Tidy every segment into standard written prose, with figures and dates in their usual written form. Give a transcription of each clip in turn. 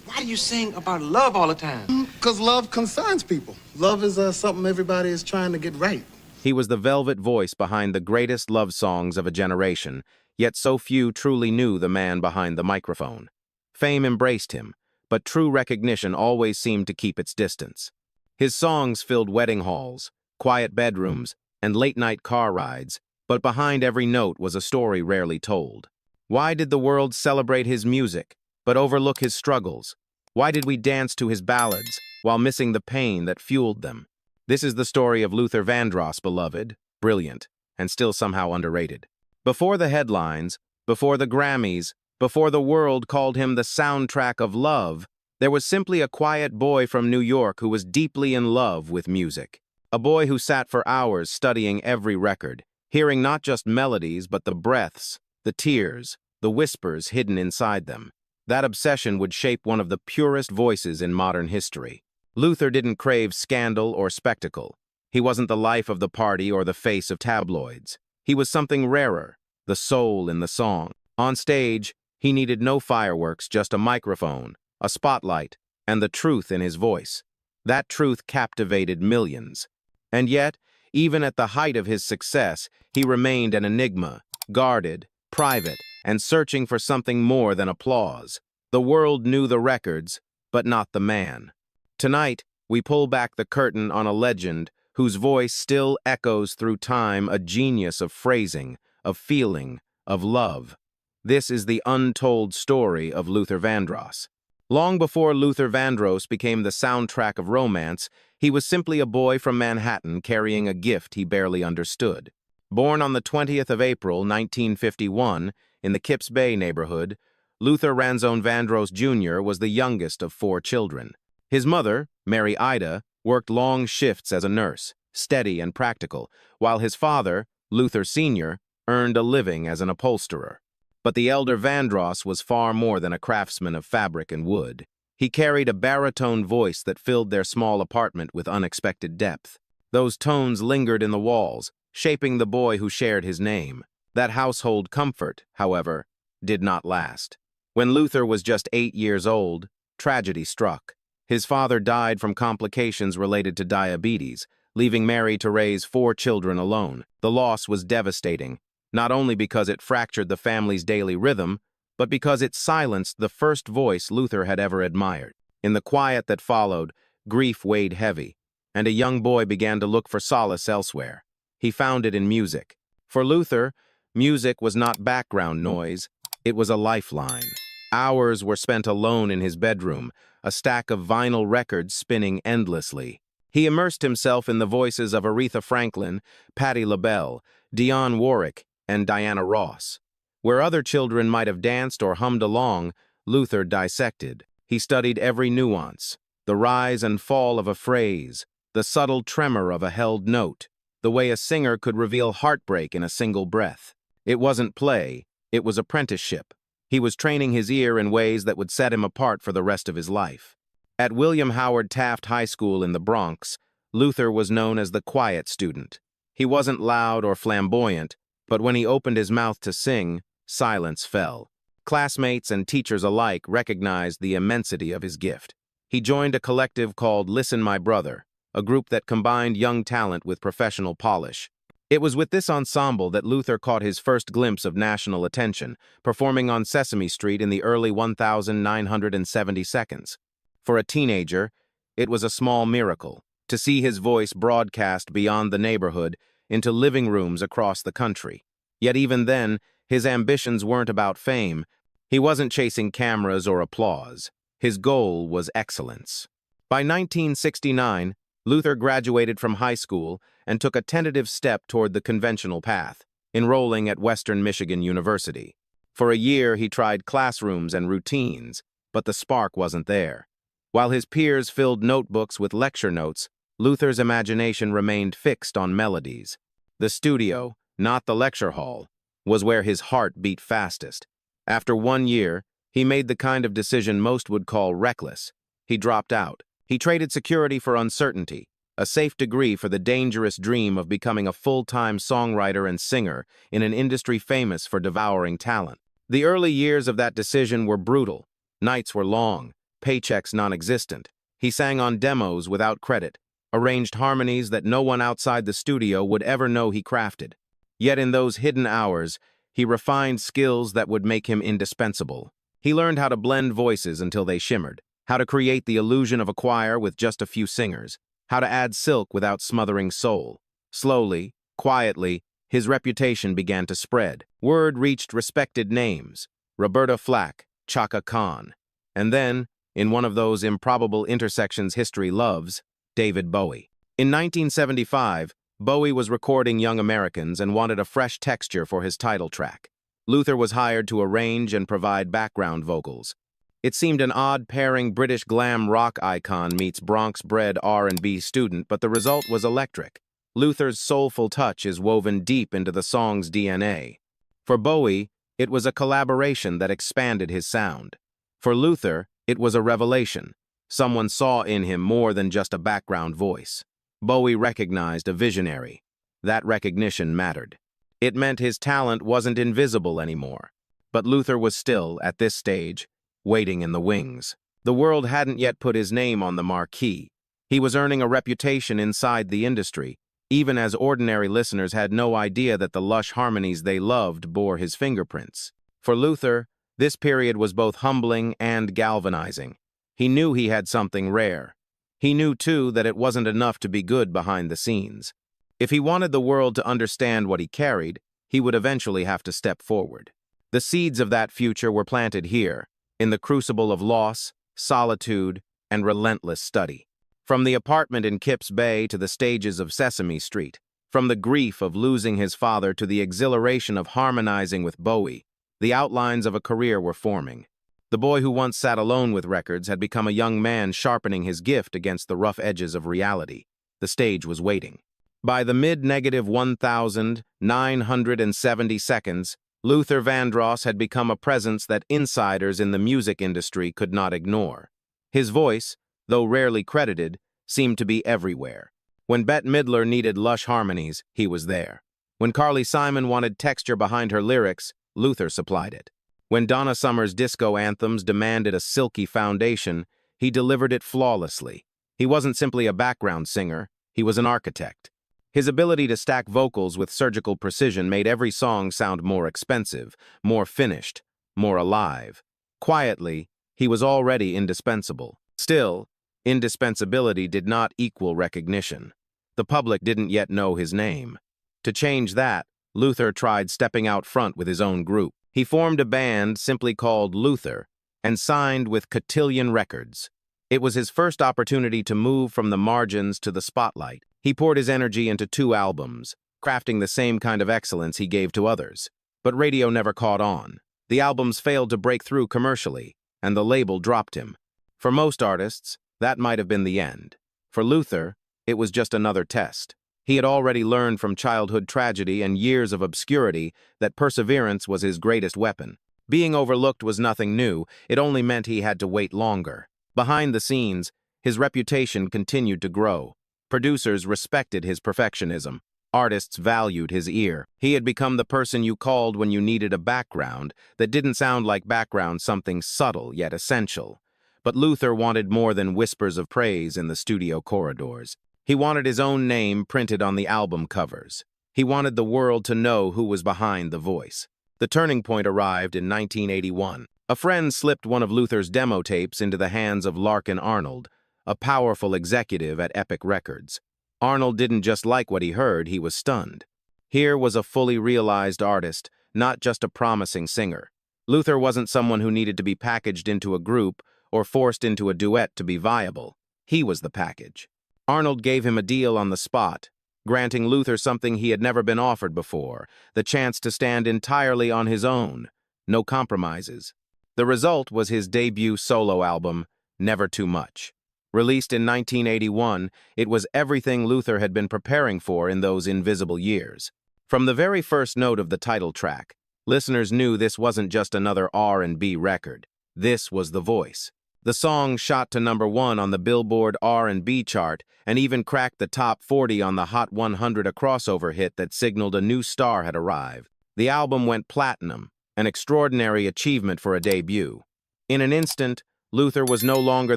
Why do you sing about love all the time? Because love concerns people. Love is something everybody is trying to get right. He was the velvet voice behind the greatest love songs of a generation, yet so few truly knew the man behind the microphone. Fame embraced him, but true recognition always seemed to keep its distance. His songs filled wedding halls, quiet bedrooms, and late-night car rides, but behind every note was a story rarely told. Why did the world celebrate his music, but overlook his struggles? Why did we dance to his ballads, while missing the pain that fueled them? This is the story of Luther Vandross, beloved, brilliant, and still somehow underrated. Before the headlines, before the Grammys, before the world called him the soundtrack of love, there was simply a quiet boy from New York who was deeply in love with music. A boy who sat for hours studying every record, hearing not just melodies but the breaths, the tears, the whispers hidden inside them. That obsession would shape one of the purest voices in modern history. Luther didn't crave scandal or spectacle. He wasn't the life of the party or the face of tabloids. He was something rarer, the soul in the song. On stage, he needed no fireworks, just a microphone, a spotlight, and the truth in his voice. That truth captivated millions. And yet, even at the height of his success, he remained an enigma, guarded, private, and searching for something more than applause. The world knew the records, but not the man. Tonight, we pull back the curtain on a legend whose voice still echoes through time, a genius of phrasing, of feeling, of love. This is the untold story of Luther Vandross. Long before Luther Vandross became the soundtrack of romance, he was simply a boy from Manhattan carrying a gift he barely understood. Born on the 20th of April, 1951, in the Kips Bay neighborhood, Luther Ranzone Vandross Jr. was the youngest of 4 children. His mother, Mary Ida, worked long shifts as a nurse, steady and practical, while his father, Luther Sr., earned a living as an upholsterer. But the elder Vandross was far more than a craftsman of fabric and wood. He carried a baritone voice that filled their small apartment with unexpected depth. Those tones lingered in the walls, shaping the boy who shared his name. That household comfort, however, did not last. When Luther was just 8 years old, tragedy struck. His father died from complications related to diabetes, leaving Mary to raise 4 children alone. The loss was devastating, not only because it fractured the family's daily rhythm, but because it silenced the first voice Luther had ever admired. In the quiet that followed, grief weighed heavy, and a young boy began to look for solace elsewhere. He found it in music. For Luther, music was not background noise, it was a lifeline. Hours were spent alone in his bedroom, a stack of vinyl records spinning endlessly. He immersed himself in the voices of Aretha Franklin, Patti LaBelle, Dionne Warwick, and Diana Ross. Where other children might have danced or hummed along, Luther dissected. He studied every nuance, the rise and fall of a phrase, the subtle tremor of a held note, the way a singer could reveal heartbreak in a single breath. It wasn't play, it was apprenticeship. He was training his ear in ways that would set him apart for the rest of his life. At William Howard Taft High School in the Bronx, Luther was known as the quiet student. He wasn't loud or flamboyant, but when he opened his mouth to sing, silence fell. Classmates and teachers alike recognized the immensity of his gift. He joined a collective called Listen My Brother, a group that combined young talent with professional polish. It was with this ensemble that Luther caught his first glimpse of national attention, performing on Sesame Street in the early 1970 seconds. For a teenager, it was a small miracle to see his voice broadcast beyond the neighborhood into living rooms across the country. Yet even then, his ambitions weren't about fame. He wasn't chasing cameras or applause. His goal was excellence. By 1969, Luther graduated from high school and took a tentative step toward the conventional path, enrolling at Western Michigan University. For a year, he tried classrooms and routines, but the spark wasn't there. While his peers filled notebooks with lecture notes, Luther's imagination remained fixed on melodies. The studio, not the lecture hall, was where his heart beat fastest. After 1 year, he made the kind of decision most would call reckless. He dropped out. He traded security for uncertainty, a safe degree for the dangerous dream of becoming a full-time songwriter and singer in an industry famous for devouring talent. The early years of that decision were brutal. Nights were long, paychecks non-existent. He sang on demos without credit, arranged harmonies that no one outside the studio would ever know he crafted. Yet in those hidden hours, he refined skills that would make him indispensable. He learned how to blend voices until they shimmered, how to create the illusion of a choir with just a few singers, how to add silk without smothering soul. Slowly, quietly, his reputation began to spread. Word reached respected names: Roberta Flack, Chaka Khan, and then, in one of those improbable intersections history loves, David Bowie. In 1975, Bowie was recording Young Americans and wanted a fresh texture for his title track. Luther was hired to arrange and provide background vocals. It seemed an odd pairing: British glam rock icon meets Bronx-bred R&B student, but the result was electric. Luther's soulful touch is woven deep into the song's DNA. For Bowie, it was a collaboration that expanded his sound. For Luther, it was a revelation. Someone saw in him more than just a background voice. Bowie recognized a visionary. That recognition mattered. It meant his talent wasn't invisible anymore. But Luther was still, at this stage, waiting in the wings. The world hadn't yet put his name on the marquee. He was earning a reputation inside the industry, even as ordinary listeners had no idea that the lush harmonies they loved bore his fingerprints. For Luther, this period was both humbling and galvanizing. He knew he had something rare. He knew, too, that it wasn't enough to be good behind the scenes. If he wanted the world to understand what he carried, he would eventually have to step forward. The seeds of that future were planted here, in the crucible of loss, solitude, and relentless study. From the apartment in Kips Bay to the stages of Sesame Street, from the grief of losing his father to the exhilaration of harmonizing with Bowie, the outlines of a career were forming. The boy who once sat alone with records had become a young man sharpening his gift against the rough edges of reality. The stage was waiting. By the mid-1970 seconds, Luther Vandross had become a presence that insiders in the music industry could not ignore. His voice, though rarely credited, seemed to be everywhere. When Bette Midler needed lush harmonies, he was there. When Carly Simon wanted texture behind her lyrics, Luther supplied it. When Donna Summer's disco anthems demanded a silky foundation, he delivered it flawlessly. He wasn't simply a background singer, he was an architect. His ability to stack vocals with surgical precision made every song sound more expensive, more finished, more alive. Quietly, he was already indispensable. Still, indispensability did not equal recognition. The public didn't yet know his name. To change that, Luther tried stepping out front with his own group. He formed a band simply called Luther and signed with Cotillion Records. It was his first opportunity to move from the margins to the spotlight. He poured his energy into 2 albums, crafting the same kind of excellence he gave to others. But radio never caught on. The albums failed to break through commercially, and the label dropped him. For most artists, that might have been the end. For Luther, it was just another test. He had already learned from childhood tragedy and years of obscurity that perseverance was his greatest weapon. Being overlooked was nothing new, it only meant he had to wait longer. Behind the scenes, his reputation continued to grow. Producers respected his perfectionism. Artists valued his ear. He had become the person you called when you needed a background that didn't sound like background, something subtle yet essential. But Luther wanted more than whispers of praise in the studio corridors. He wanted his own name printed on the album covers. He wanted the world to know who was behind the voice. The turning point arrived in 1981. A friend slipped one of Luther's demo tapes into the hands of Larkin Arnold, a powerful executive at Epic Records. Arnold didn't just like what he heard, he was stunned. Here was a fully realized artist, not just a promising singer. Luther wasn't someone who needed to be packaged into a group or forced into a duet to be viable. He was the package. Arnold gave him a deal on the spot, granting Luther something he had never been offered before, the chance to stand entirely on his own, no compromises. The result was his debut solo album, Never Too Much. Released in 1981, it was everything Luther had been preparing for in those invisible years. From the very first note of the title track, listeners knew this wasn't just another R&B record. This was the voice. The song shot to #1 on the Billboard R&B chart and even cracked the top 40 on the Hot 100, a crossover hit that signaled a new star had arrived. The album went platinum, an extraordinary achievement for a debut. In an instant, Luther was no longer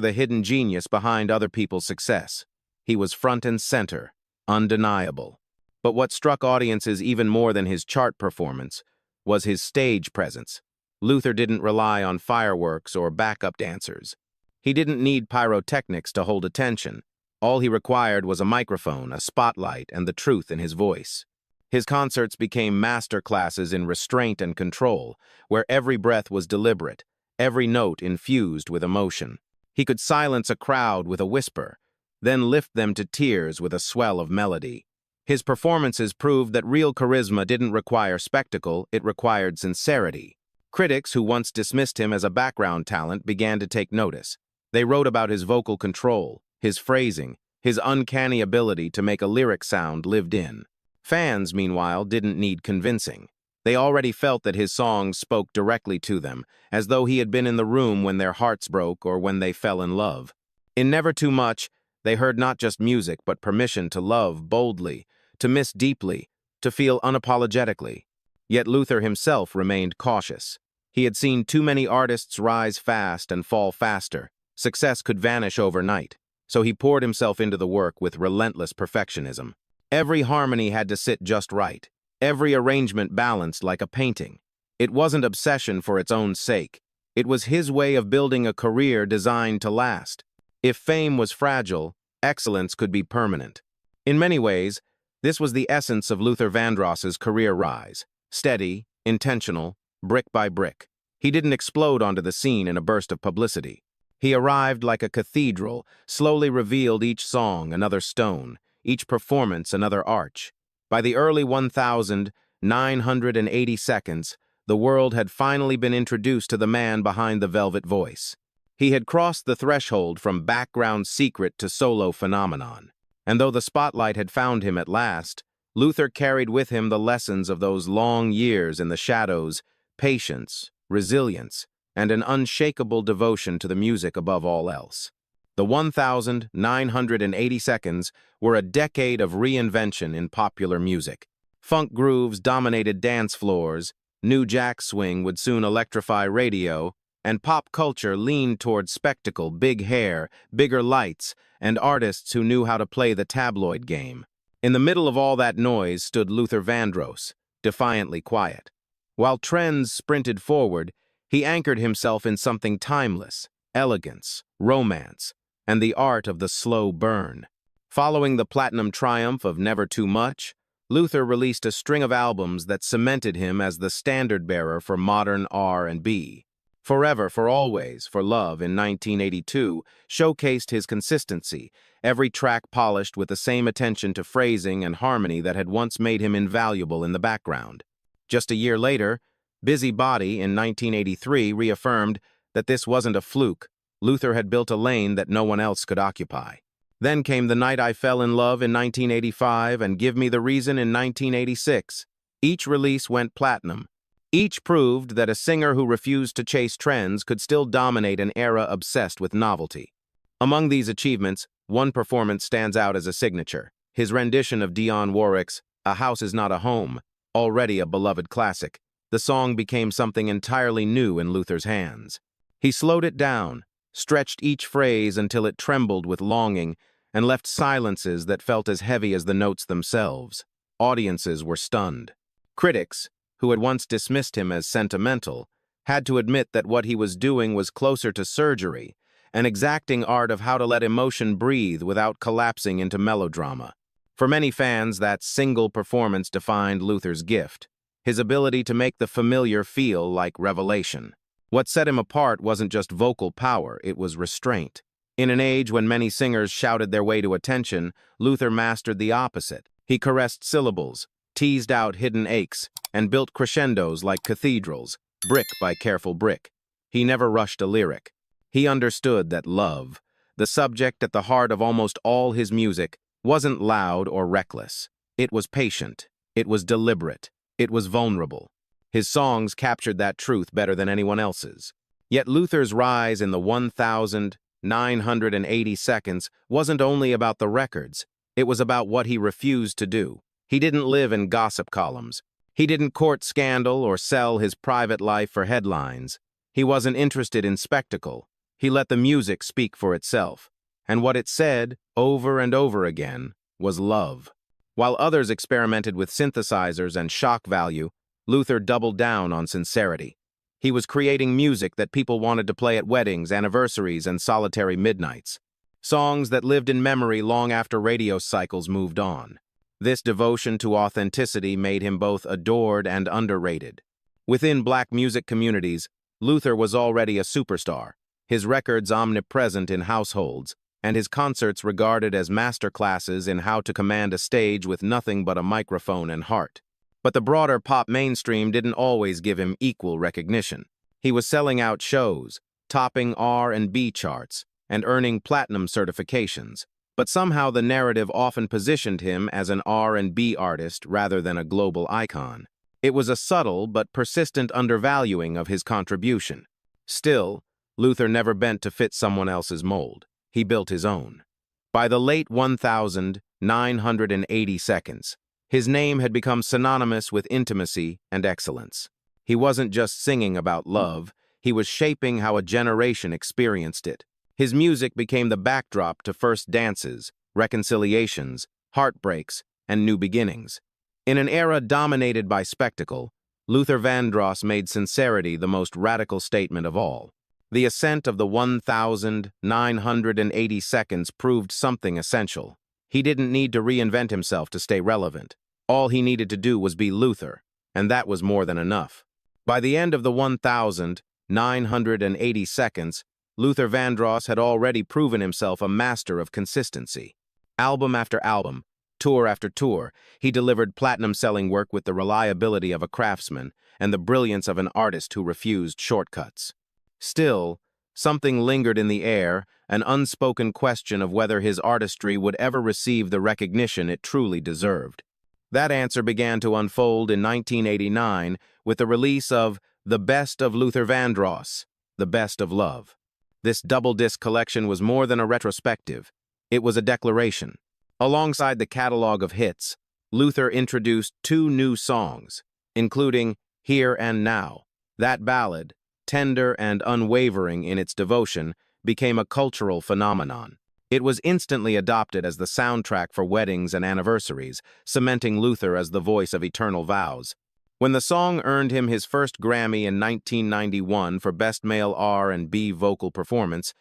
the hidden genius behind other people's success. He was front and center, undeniable. But what struck audiences even more than his chart performance was his stage presence. Luther didn't rely on fireworks or backup dancers. He didn't need pyrotechnics to hold attention. All he required was a microphone, a spotlight, and the truth in his voice. His concerts became master classes in restraint and control, where every breath was deliberate, every note infused with emotion. He could silence a crowd with a whisper, then lift them to tears with a swell of melody. His performances proved that real charisma didn't require spectacle, it required sincerity. Critics who once dismissed him as a background talent began to take notice. They wrote about his vocal control, his phrasing, his uncanny ability to make a lyric sound lived in. Fans, meanwhile, didn't need convincing. They already felt that his songs spoke directly to them, as though he had been in the room when their hearts broke or when they fell in love. In Never Too Much, they heard not just music but permission to love boldly, to miss deeply, to feel unapologetically. Yet Luther himself remained cautious. He had seen too many artists rise fast and fall faster. Success could vanish overnight, so he poured himself into the work with relentless perfectionism. Every harmony had to sit just right, every arrangement balanced like a painting. It wasn't obsession for its own sake. It was his way of building a career designed to last. If fame was fragile, excellence could be permanent. In many ways, this was the essence of Luther Vandross's career rise. Steady, intentional, brick by brick. He didn't explode onto the scene in a burst of publicity. He arrived like a cathedral, slowly revealed each song another stone, each performance another arch. By the early 1980 seconds, the world had finally been introduced to the man behind the velvet voice. He had crossed the threshold from background secret to solo phenomenon. And though the spotlight had found him at last, Luther carried with him the lessons of those long years in the shadows, patience, resilience, and an unshakable devotion to the music above all else. The 1980 seconds were a decade of reinvention in popular music. Funk grooves dominated dance floors, new jack swing would soon electrify radio, and pop culture leaned toward spectacle, big hair, bigger lights, and artists who knew how to play the tabloid game. In the middle of all that noise stood Luther Vandross, defiantly quiet. While trends sprinted forward, he anchored himself in something timeless, elegance, romance, and the art of the slow burn. Following the platinum triumph of Never Too Much, Luther released a string of albums that cemented him as the standard-bearer for modern R&B. Forever, for Always, for Love in 1982 showcased his consistency, every track polished with the same attention to phrasing and harmony that had once made him invaluable in the background. Just a year later, Busy Body in 1983 reaffirmed that this wasn't a fluke. Luther had built a lane that no one else could occupy. Then came The Night I Fell in Love in 1985 and Give Me the Reason in 1986. Each release went platinum. Each proved that a singer who refused to chase trends could still dominate an era obsessed with novelty. Among these achievements, one performance stands out as a signature. His rendition of Dionne Warwick's A House Is Not a Home, already a beloved classic. The song became something entirely new in Luther's hands. He slowed it down, stretched each phrase until it trembled with longing, and left silences that felt as heavy as the notes themselves. Audiences were stunned. Critics, who had once dismissed him as sentimental, had to admit that what he was doing was closer to surgery, an exacting art of how to let emotion breathe without collapsing into melodrama. For many fans, that single performance defined Luther's gift, his ability to make the familiar feel like revelation. What set him apart wasn't just vocal power, it was restraint. In an age when many singers shouted their way to attention, Luther mastered the opposite. He caressed syllables, teased out hidden aches, and built crescendos like cathedrals, brick by careful brick. He never rushed a lyric. He understood that love, the subject at the heart of almost all his music, wasn't loud or reckless. It was patient. It was deliberate. It was vulnerable. His songs captured that truth better than anyone else's. Yet Luther's rise in the 1980 seconds wasn't only about the records. It was about what he refused to do. He didn't live in gossip columns. He didn't court scandal or sell his private life for headlines. He wasn't interested in spectacle. He let the music speak for itself, and what it said, over and over again, was love. While others experimented with synthesizers and shock value, Luther doubled down on sincerity. He was creating music that people wanted to play at weddings, anniversaries, and solitary midnights. Songs that lived in memory long after radio cycles moved on. This devotion to authenticity made him both adored and underrated. Within black music communities, Luther was already a superstar, his records omnipresent in households, and his concerts regarded as masterclasses in how to command a stage with nothing but a microphone and heart. But the broader pop mainstream didn't always give him equal recognition. He was selling out shows, topping R&B charts, and earning platinum certifications. But somehow the narrative often positioned him as an R&B artist rather than a global icon. It was a subtle but persistent undervaluing of his contribution. Still, Luther never bent to fit someone else's mold. He built his own. By the late 1980s, his name had become synonymous with intimacy and excellence. He wasn't just singing about love, he was shaping how a generation experienced it. His music became the backdrop to first dances, reconciliations, heartbreaks, and new beginnings. In an era dominated by spectacle, Luther Vandross made sincerity the most radical statement of all. The ascent of the 1980 seconds proved something essential. He didn't need to reinvent himself to stay relevant. All he needed to do was be Luther, and that was more than enough. By the end of the 1980 seconds, Luther Vandross had already proven himself a master of consistency. Album after album, tour after tour, he delivered platinum-selling work with the reliability of a craftsman and the brilliance of an artist who refused shortcuts. Still, something lingered in the air, an unspoken question of whether his artistry would ever receive the recognition it truly deserved. That answer began to unfold in 1989 with the release of The Best of Luther Vandross, The Best of Love. This double-disc collection was more than a retrospective. It was a declaration. Alongside the catalog of hits, Luther introduced 2 new songs, including Here and Now. That ballad, tender and unwavering in its devotion, became a cultural phenomenon. It was instantly adopted as the soundtrack for weddings and anniversaries, cementing Luther as the voice of eternal vows. When the song earned him his first Grammy in 1991 for Best Male R&B Vocal Performance,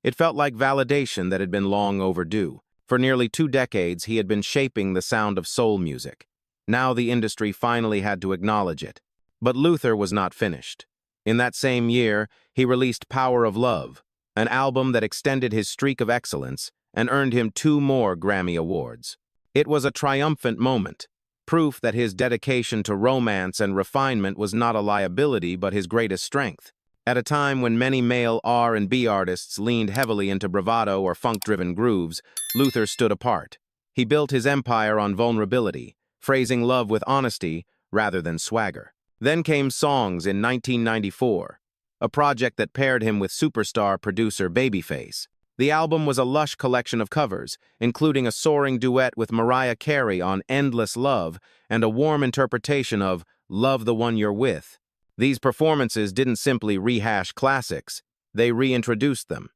it felt like validation that had been long overdue. For nearly 2 decades, he had been shaping the sound of soul music. Now the industry finally had to acknowledge it. But Luther was not finished. In that same year, he released Power of Love, an album that extended his streak of excellence and earned him 2 more Grammy Awards. It was a triumphant moment, proof that his dedication to romance and refinement was not a liability but his greatest strength. At a time when many male R&B artists leaned heavily into bravado or funk-driven grooves, Luther stood apart. He built his empire on vulnerability, phrasing love with honesty rather than swagger. Then came Songs in 1994, a project that paired him with superstar producer Babyface. The album was a lush collection of covers, including a soaring duet with Mariah Carey on Endless Love and a warm interpretation of Love the One You're With. These performances didn't simply rehash classics, they reintroduced them.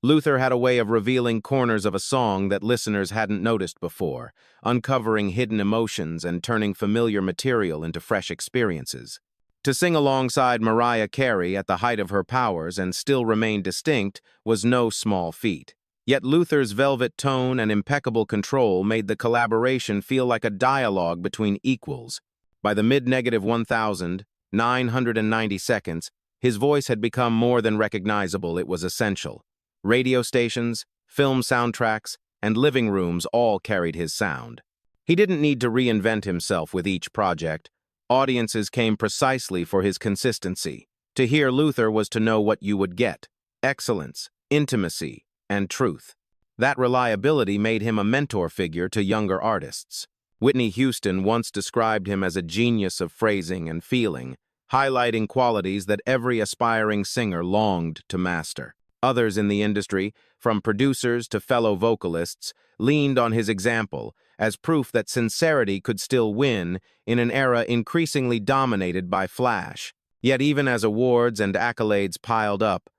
Luther had a way of revealing corners of a song that listeners hadn't noticed before, uncovering hidden emotions and turning familiar material into fresh experiences. To sing alongside Mariah Carey at the height of her powers and still remain distinct was no small feat. Yet Luther's velvet tone and impeccable control made the collaboration feel like a dialogue between equals. By the mid-1990 seconds, his voice had become more than recognizable, it was essential. Radio stations, film soundtracks, and living rooms all carried his sound. He didn't need to reinvent himself with each project. Audiences came precisely for his consistency. To hear Luther was to know what you would get: excellence, intimacy, and truth. That reliability made him a mentor figure to younger artists. Whitney Houston once described him as a genius of phrasing and feeling, highlighting qualities that every aspiring singer longed to master. Others in the industry, from producers to fellow vocalists, leaned on his example as proof that sincerity could still win in an era increasingly dominated by flash. Yet even as awards and accolades piled up,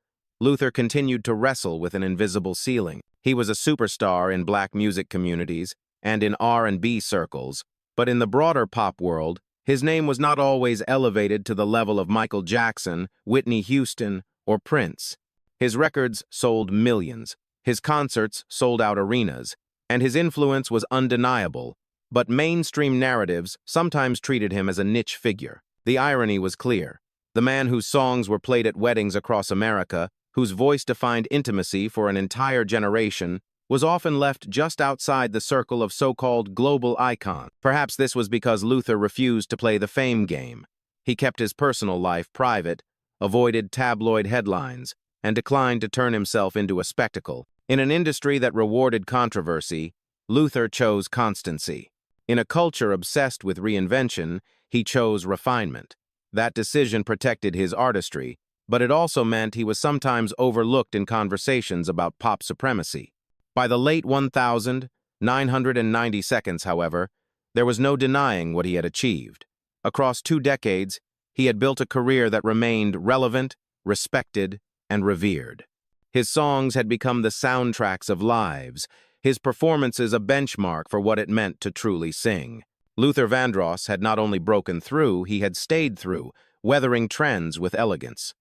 Luther continued to wrestle with an invisible ceiling. He was a superstar in black music communities and in R&B circles, but in the broader pop world, his name was not always elevated to the level of Michael Jackson, Whitney Houston, or Prince. His records sold millions, his concerts sold out arenas, and his influence was undeniable, but mainstream narratives sometimes treated him as a niche figure. The irony was clear. The man whose songs were played at weddings across America, whose voice defined intimacy for an entire generation, was often left just outside the circle of so-called global icons. Perhaps this was because Luther refused to play the fame game. He kept his personal life private, avoided tabloid headlines, and declined to turn himself into a spectacle. In an industry that rewarded controversy, Luther chose constancy. In a culture obsessed with reinvention, he chose refinement. That decision protected his artistry, but it also meant he was sometimes overlooked in conversations about pop supremacy. By the late 1990s, however, there was no denying what he had achieved. Across 2 decades, he had built a career that remained relevant, respected, and revered. His songs had become the soundtracks of lives, his performances a benchmark for what it meant to truly sing. Luther Vandross had not only broken through, he had stayed through, weathering trends with elegance.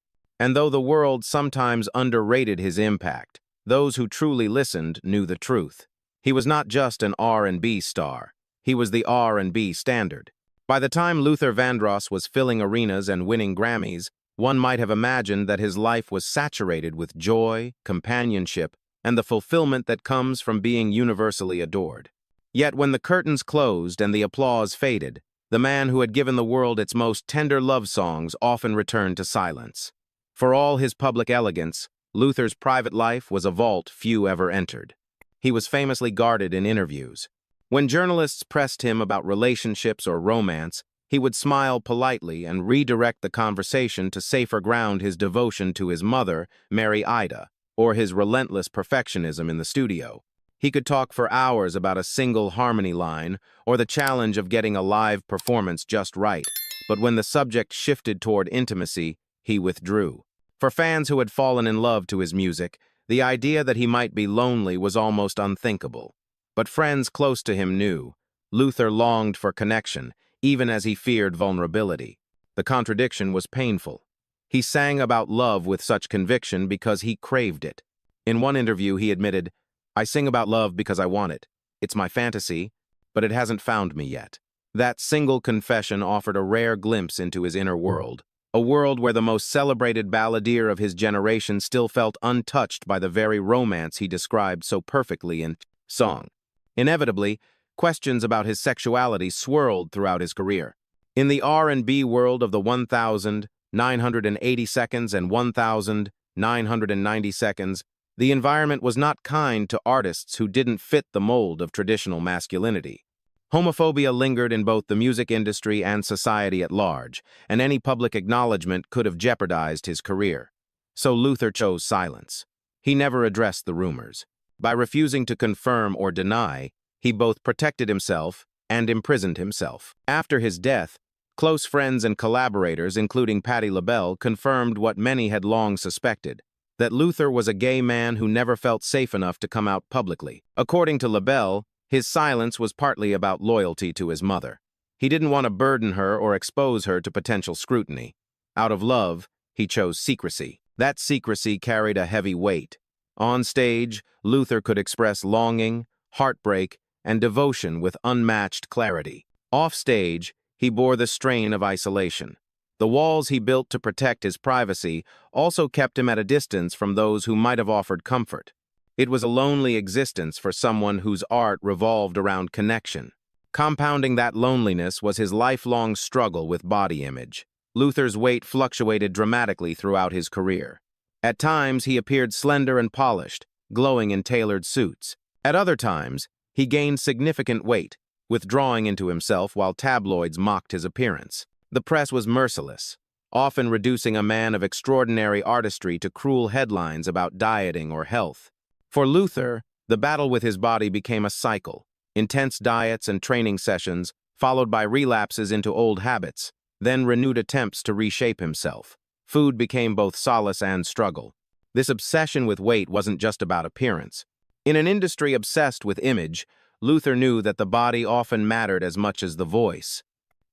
And though the world sometimes underrated his impact, those who truly listened knew the truth. He was not just an R&B star, he was the R&B standard. By the time Luther Vandross was filling arenas and winning Grammys, one might have imagined that his life was saturated with joy, companionship, and the fulfillment that comes from being universally adored. Yet when the curtains closed and the applause faded, the man who had given the world its most tender love songs often returned to silence. For all his public elegance, Luther's private life was a vault few ever entered. He was famously guarded in interviews. When journalists pressed him about relationships or romance, he would smile politely and redirect the conversation to safer ground: his devotion to his mother, Mary Ida, or his relentless perfectionism in the studio. He could talk for hours about a single harmony line or the challenge of getting a live performance just right, but when the subject shifted toward intimacy, he withdrew. For fans who had fallen in love to his music, the idea that he might be lonely was almost unthinkable. But friends close to him knew. Luther longed for connection, even as he feared vulnerability. The contradiction was painful. He sang about love with such conviction because he craved it. In one interview, he admitted, "I sing about love because I want it. It's my fantasy, but it hasn't found me yet." That single confession offered a rare glimpse into his inner world, a world where the most celebrated balladeer of his generation still felt untouched by the very romance he described so perfectly in song. Inevitably, questions about his sexuality swirled throughout his career. In the R&B world of the 1,980 seconds and 1,990 seconds, the environment was not kind to artists who didn't fit the mold of traditional masculinity. Homophobia lingered in both the music industry and society at large, and any public acknowledgement could have jeopardized his career. So Luther chose silence. He never addressed the rumors. By refusing to confirm or deny, he both protected himself and imprisoned himself. After his death, close friends and collaborators, including Patti LaBelle, confirmed what many had long suspected: that Luther was a gay man who never felt safe enough to come out publicly. According to LaBelle, his silence was partly about loyalty to his mother. He didn't want to burden her or expose her to potential scrutiny. Out of love, he chose secrecy. That secrecy carried a heavy weight. On stage, Luther could express longing, heartbreak, and devotion with unmatched clarity. Off stage, he bore the strain of isolation. The walls he built to protect his privacy also kept him at a distance from those who might have offered comfort. It was a lonely existence for someone whose art revolved around connection. Compounding that loneliness was his lifelong struggle with body image. Luther's weight fluctuated dramatically throughout his career. At times, he appeared slender and polished, glowing in tailored suits. At other times, he gained significant weight, withdrawing into himself while tabloids mocked his appearance. The press was merciless, often reducing a man of extraordinary artistry to cruel headlines about dieting or health. For Luther, the battle with his body became a cycle: intense diets and training sessions, followed by relapses into old habits, then renewed attempts to reshape himself. Food became both solace and struggle. This obsession with weight wasn't just about appearance. In an industry obsessed with image, Luther knew that the body often mattered as much as the voice.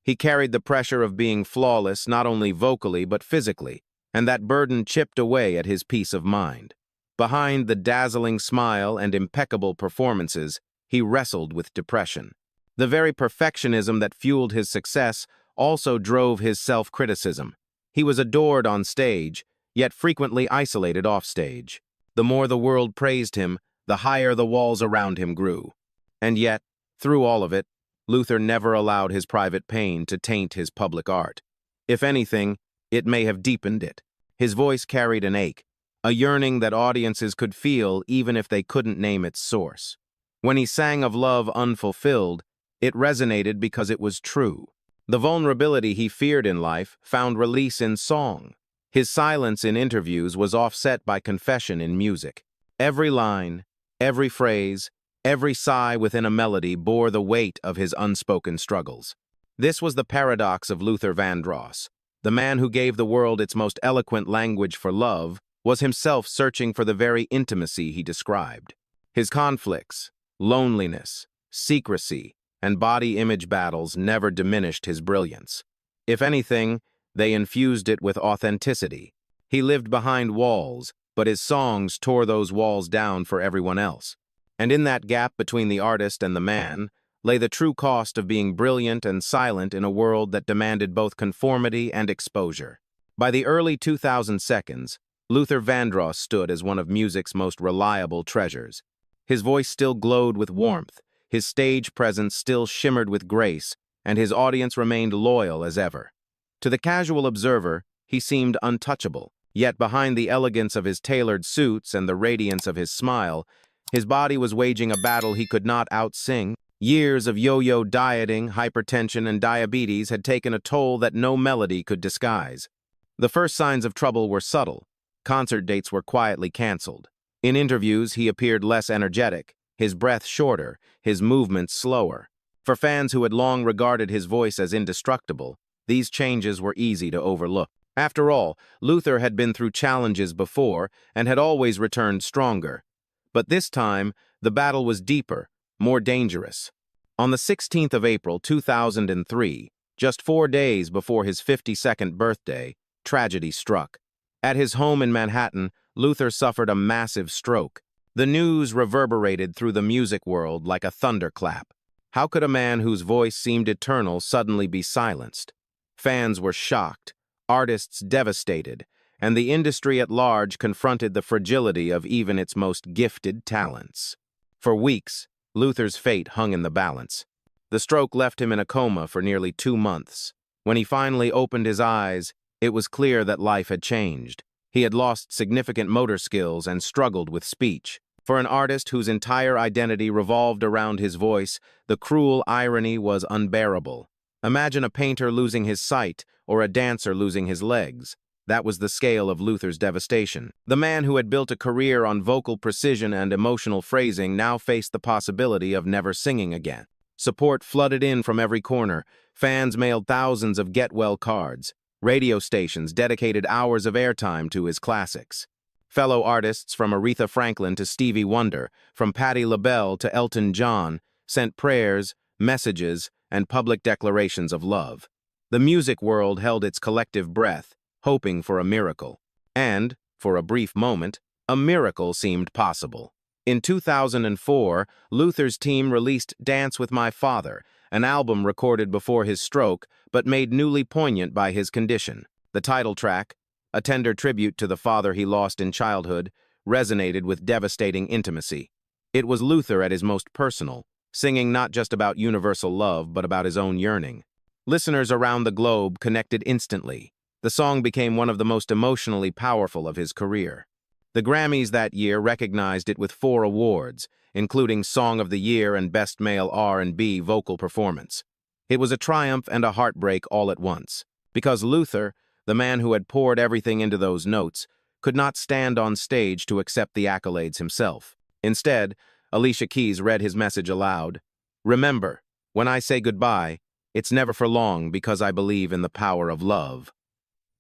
He carried the pressure of being flawless not only vocally but physically, and that burden chipped away at his peace of mind. Behind the dazzling smile and impeccable performances, he wrestled with depression. The very perfectionism that fueled his success also drove his self-criticism. He was adored on stage, yet frequently isolated offstage. The more the world praised him, the higher the walls around him grew. And yet, through all of it, Luther never allowed his private pain to taint his public art. If anything, it may have deepened it. His voice carried an ache, a yearning that audiences could feel even if they couldn't name its source. When he sang of love unfulfilled, it resonated because it was true. The vulnerability he feared in life found release in song. His silence in interviews was offset by confession in music. Every line, every phrase, every sigh within a melody bore the weight of his unspoken struggles. This was the paradox of Luther Vandross. The man who gave the world its most eloquent language for love was himself searching for the very intimacy he described. His conflicts, loneliness, secrecy, and body image battles never diminished his brilliance. If anything, they infused it with authenticity. He lived behind walls, but his songs tore those walls down for everyone else. And in that gap between the artist and the man lay the true cost of being brilliant and silent in a world that demanded both conformity and exposure. By the early 2010s, Luther Vandross stood as one of music's most reliable treasures. His voice still glowed with warmth, his stage presence still shimmered with grace, and his audience remained loyal as ever. To the casual observer, he seemed untouchable, yet behind the elegance of his tailored suits and the radiance of his smile, his body was waging a battle he could not outsing. Years of yo-yo dieting, hypertension, and diabetes had taken a toll that no melody could disguise. The first signs of trouble were subtle. Concert dates were quietly canceled. In interviews, he appeared less energetic, his breath shorter, his movements slower. For fans who had long regarded his voice as indestructible, these changes were easy to overlook. After all, Luther had been through challenges before and had always returned stronger. But this time, the battle was deeper, more dangerous. On the 16th of April 2003, just 4 days before his 52nd birthday, tragedy struck. At his home in Manhattan, Luther suffered a massive stroke. The news reverberated through the music world like a thunderclap. How could a man whose voice seemed eternal suddenly be silenced? Fans were shocked, artists devastated, and the industry at large confronted the fragility of even its most gifted talents. For weeks, Luther's fate hung in the balance. The stroke left him in a coma for nearly 2 months. When he finally opened his eyes, it was clear that life had changed. He had lost significant motor skills and struggled with speech. For an artist whose entire identity revolved around his voice, the cruel irony was unbearable. Imagine a painter losing his sight or a dancer losing his legs. That was the scale of Luther's devastation. The man who had built a career on vocal precision and emotional phrasing now faced the possibility of never singing again. Support flooded in from every corner. Fans mailed thousands of get-well cards. Radio stations dedicated hours of airtime to his classics. Fellow artists from Aretha Franklin to Stevie Wonder, from Patti LaBelle to Elton John, sent prayers, messages, and public declarations of love. The music world held its collective breath, hoping for a miracle. And, for a brief moment, a miracle seemed possible. In 2004, Luther's team released Dance with My Father, an album recorded before his stroke, but made newly poignant by his condition. The title track, a tender tribute to the father he lost in childhood, resonated with devastating intimacy. It was Luther at his most personal, singing not just about universal love, but about his own yearning. Listeners around the globe connected instantly. The song became one of the most emotionally powerful of his career. The Grammys that year recognized it with 4 awards, including Song of the Year and Best Male R&B Vocal Performance. It was a triumph and a heartbreak all at once, because Luther, the man who had poured everything into those notes, could not stand on stage to accept the accolades himself. Instead, Alicia Keys read his message aloud. "Remember, when I say goodbye, it's never for long because I believe in the power of love."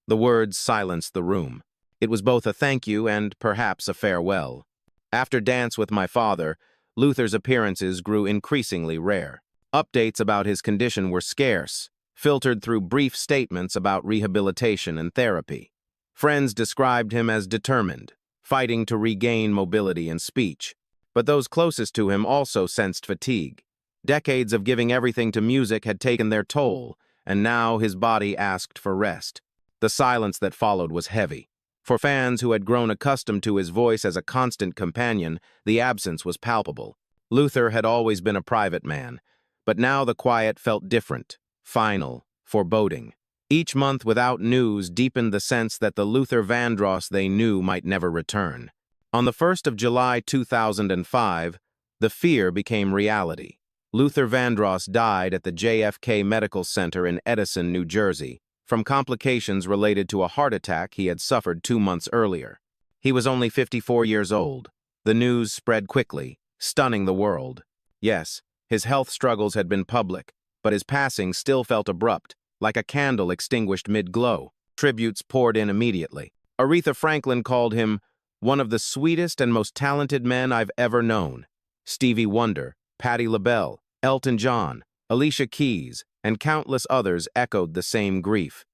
The words silenced the room. It was both a thank you and, perhaps, a farewell. After Dance with My Father, Luther's appearances grew increasingly rare. Updates about his condition were scarce, filtered through brief statements about rehabilitation and therapy. Friends described him as determined, fighting to regain mobility and speech. But those closest to him also sensed fatigue. Decades of giving everything to music had taken their toll, and now his body asked for rest. The silence that followed was heavy. For fans who had grown accustomed to his voice as a constant companion, the absence was palpable. Luther had always been a private man, but now the quiet felt different, final, foreboding. Each month without news deepened the sense that the Luther Vandross they knew might never return. On the 1st of July 2005, the fear became reality. Luther Vandross died at the JFK Medical Center in Edison, New Jersey, from complications related to a heart attack he had suffered 2 months earlier. He was only 54 years old. The news spread quickly, stunning the world. Yes, his health struggles had been public, but his passing still felt abrupt, like a candle extinguished mid-glow. Tributes poured in immediately. Aretha Franklin called him one of the sweetest and most talented men I've ever known. Stevie Wonder, Patti LaBelle, Elton John, Alicia Keys, and countless others echoed the same grief.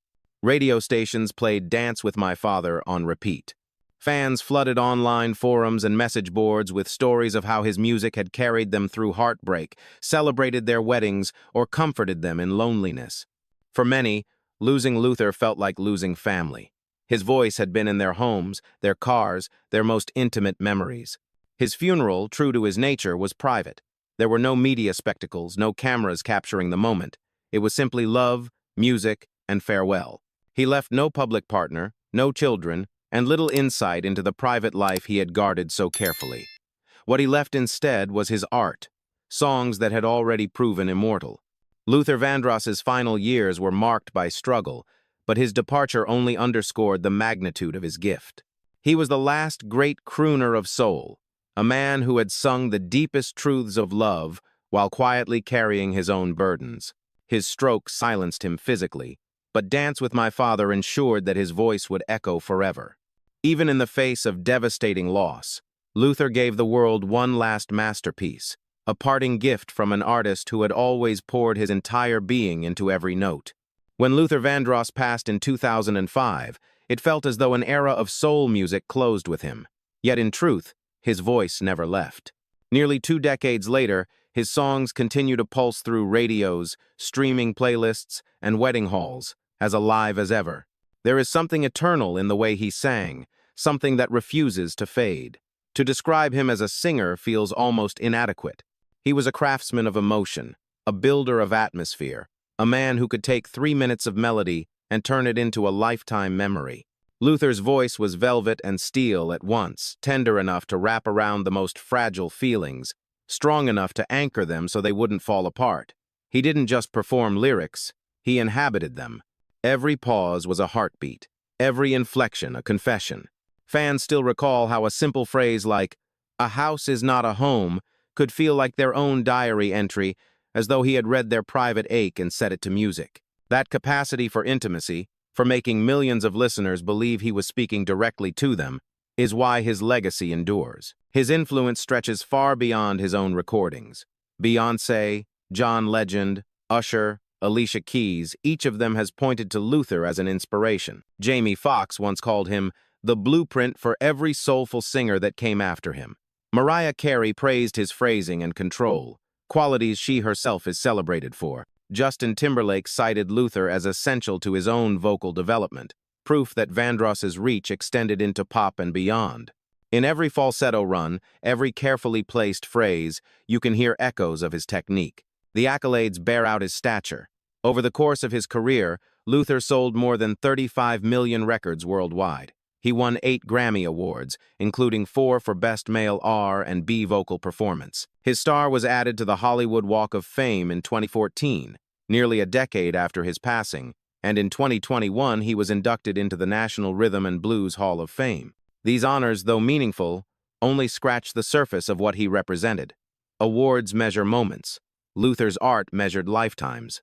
Radio stations played Dance with My Father on repeat. Fans flooded online forums and message boards with stories of how his music had carried them through heartbreak, celebrated their weddings, or comforted them in loneliness. For many, losing Luther felt like losing family. His voice had been in their homes, their cars, their most intimate memories. His funeral, true to his nature, was private. There were no media spectacles, no cameras capturing the moment. It was simply love, music, and farewell. He left no public partner, no children, and little insight into the private life he had guarded so carefully. What he left instead was his art, songs that had already proven immortal. Luther Vandross's final years were marked by struggle, but his departure only underscored the magnitude of his gift. He was the last great crooner of soul, a man who had sung the deepest truths of love while quietly carrying his own burdens. His stroke silenced him physically, but Dance with My Father ensured that his voice would echo forever. Even in the face of devastating loss, Luther gave the world one last masterpiece, a parting gift from an artist who had always poured his entire being into every note. When Luther Vandross passed in 2005, it felt as though an era of soul music closed with him. Yet in truth, his voice never left. Nearly 2 decades later, his songs continue to pulse through radios, streaming playlists, and wedding halls, as alive as ever. There is something eternal in the way he sang, something that refuses to fade. To describe him as a singer feels almost inadequate. He was a craftsman of emotion, a builder of atmosphere, a man who could take 3 minutes of melody and turn it into a lifetime memory. Luther's voice was velvet and steel at once, tender enough to wrap around the most fragile feelings, strong enough to anchor them so they wouldn't fall apart. He didn't just perform lyrics, he inhabited them. Every pause was a heartbeat, every inflection a confession. Fans still recall how a simple phrase like, "A house is not a home," could feel like their own diary entry, as though he had read their private ache and set it to music. That capacity for intimacy, for making millions of listeners believe he was speaking directly to them, is why his legacy endures. His influence stretches far beyond his own recordings. Beyoncé, John Legend, Usher, Alicia Keys, each of them has pointed to Luther as an inspiration. Jamie Foxx once called him the blueprint for every soulful singer that came after him. Mariah Carey praised his phrasing and control, qualities she herself is celebrated for. Justin Timberlake cited Luther as essential to his own vocal development, proof that Vandross's reach extended into pop and beyond. In every falsetto run, every carefully placed phrase, you can hear echoes of his technique. The accolades bear out his stature. Over the course of his career, Luther sold more than 35 million records worldwide. He won 8 Grammy Awards, including 4 for Best Male R and B Vocal Performance. His star was added to the Hollywood Walk of Fame in 2014, nearly a decade after his passing, and in 2021 he was inducted into the National Rhythm and Blues Hall of Fame. These honors, though meaningful, only scratch the surface of what he represented. Awards measure moments. Luther's art measured lifetimes.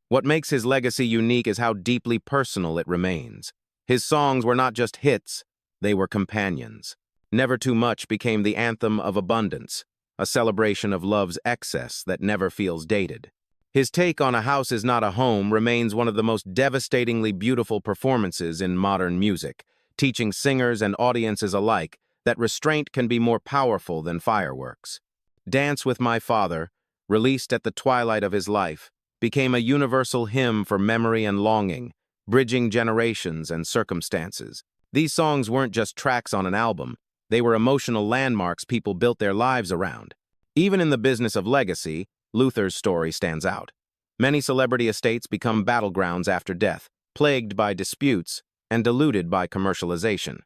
What makes his legacy unique is how deeply personal it remains. His songs were not just hits, they were companions. Never Too Much became the anthem of abundance, a celebration of love's excess that never feels dated. His take on A House Is Not a Home remains one of the most devastatingly beautiful performances in modern music, teaching singers and audiences alike that restraint can be more powerful than fireworks. Dance with My Father, released at the twilight of his life, became a universal hymn for memory and longing, bridging generations and circumstances. These songs weren't just tracks on an album, they were emotional landmarks people built their lives around. Even in the business of legacy, Luther's story stands out. Many celebrity estates become battlegrounds after death, plagued by disputes and diluted by commercialization.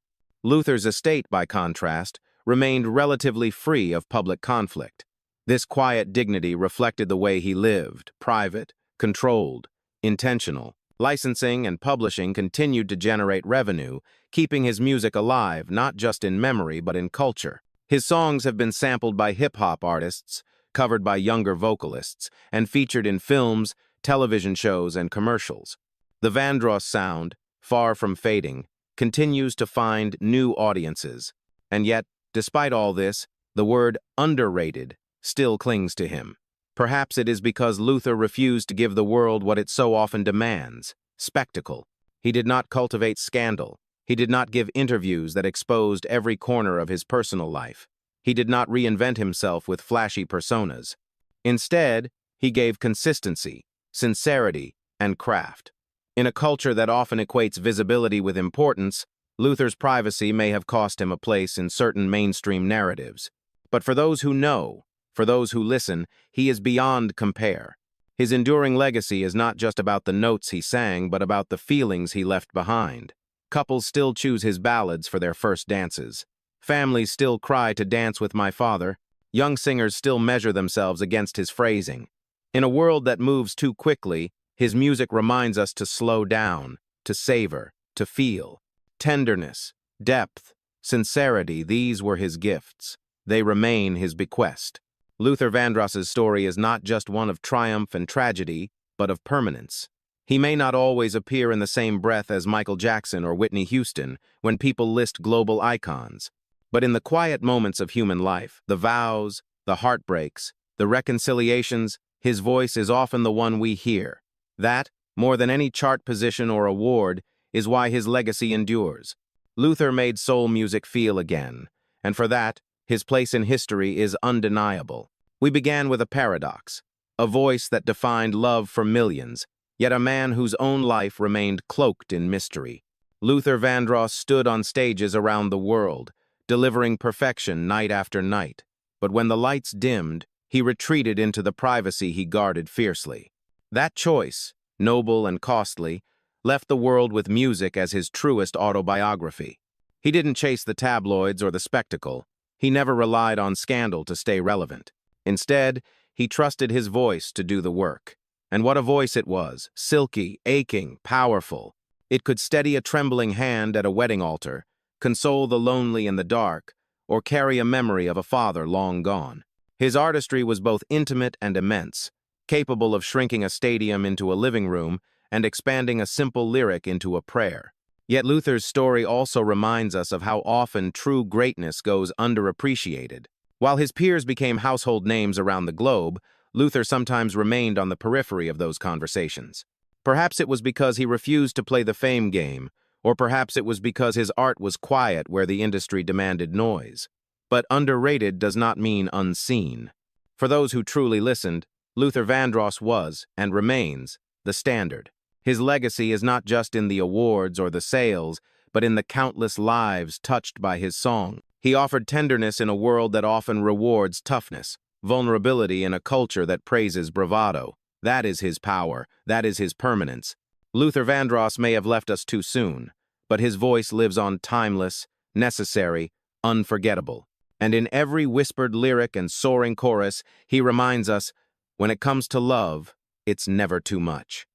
Luther's estate, by contrast, remained relatively free of public conflict. This quiet dignity reflected the way he lived, private, controlled, intentional. Licensing and publishing continued to generate revenue, keeping his music alive not just in memory but in culture. His songs have been sampled by hip-hop artists, covered by younger vocalists, and featured in films, television shows, and commercials. The Vandross sound, far from fading, continues to find new audiences. And yet, despite all this, the word underrated still clings to him. Perhaps it is because Luther refused to give the world what it so often demands: spectacle. He did not cultivate scandal. He did not give interviews that exposed every corner of his personal life. He did not reinvent himself with flashy personas. Instead, he gave consistency, sincerity, and craft. In a culture that often equates visibility with importance, Luther's privacy may have cost him a place in certain mainstream narratives. But for those who know, for those who listen, he is beyond compare. His enduring legacy is not just about the notes he sang, but about the feelings he left behind. Couples still choose his ballads for their first dances. Families still cry to Dance with My Father. Young singers still measure themselves against his phrasing. In a world that moves too quickly, his music reminds us to slow down, to savor, to feel. Tenderness, depth, sincerity, these were his gifts. They remain his bequest. Luther Vandross's story is not just one of triumph and tragedy, but of permanence. He may not always appear in the same breath as Michael Jackson or Whitney Houston when people list global icons, but in the quiet moments of human life, the vows, the heartbreaks, the reconciliations, his voice is often the one we hear. That, more than any chart position or award, is why his legacy endures. Luther made soul music feel again, and for that, his place in history is undeniable. We began with a paradox, a voice that defined love for millions, yet a man whose own life remained cloaked in mystery. Luther Vandross stood on stages around the world, delivering perfection night after night. But when the lights dimmed, he retreated into the privacy he guarded fiercely. That choice, noble and costly, left the world with music as his truest autobiography. He didn't chase the tabloids or the spectacle. He never relied on scandal to stay relevant. Instead, he trusted his voice to do the work. And what a voice it was, silky, aching, powerful. It could steady a trembling hand at a wedding altar, console the lonely in the dark, or carry a memory of a father long gone. His artistry was both intimate and immense, capable of shrinking a stadium into a living room and expanding a simple lyric into a prayer. Yet Luther's story also reminds us of how often true greatness goes underappreciated. While his peers became household names around the globe, Luther sometimes remained on the periphery of those conversations. Perhaps it was because he refused to play the fame game, or perhaps it was because his art was quiet where the industry demanded noise. But underrated does not mean unseen. For those who truly listened, Luther Vandross was, and remains, the standard. His legacy is not just in the awards or the sales, but in the countless lives touched by his song. He offered tenderness in a world that often rewards toughness, vulnerability in a culture that praises bravado. That is his power. That is his permanence. Luther Vandross may have left us too soon, but his voice lives on timeless, necessary, unforgettable. And in every whispered lyric and soaring chorus, he reminds us, when it comes to love, it's never too much.